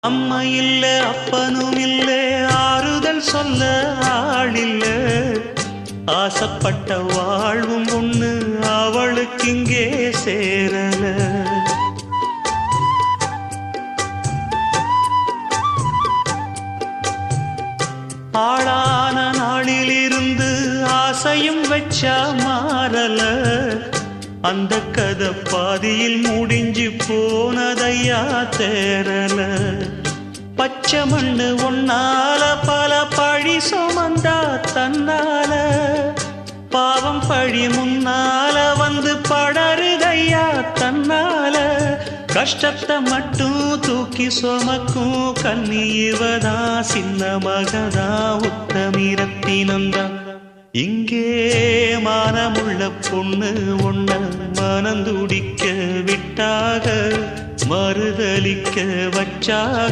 அம்மா இல்ல அப்பனும் இல்ல ஆறுதல் சொல்ல ஆளில்ல ஆசைப்பட்ட வாழ்வும் ஒண்ணு அவளுக்கு இங்கே சேரல ஆளான நாளிலிருந்து ஆசையும் வச்சா மாறல அந்த கதை பாதியில் முடிஞ்சு போனதையா தேரல பச்சை மண்ணு ஒன்னால பல பழி சுமந்தா தன்னால பாவம் பழி முன்னால வந்து படருதையா தன்னால கஷ்டத்தை மட்டும் தூக்கி சுமக்கும் கண்ணி இவதா சின்ன மகதா உத்தமிரத்தினந்தான் இங்கே மானமுள்ள பொண்ணு ஒண்ண மனந்துடிக்க விட்டாக மறுதலிக்க வச்சாக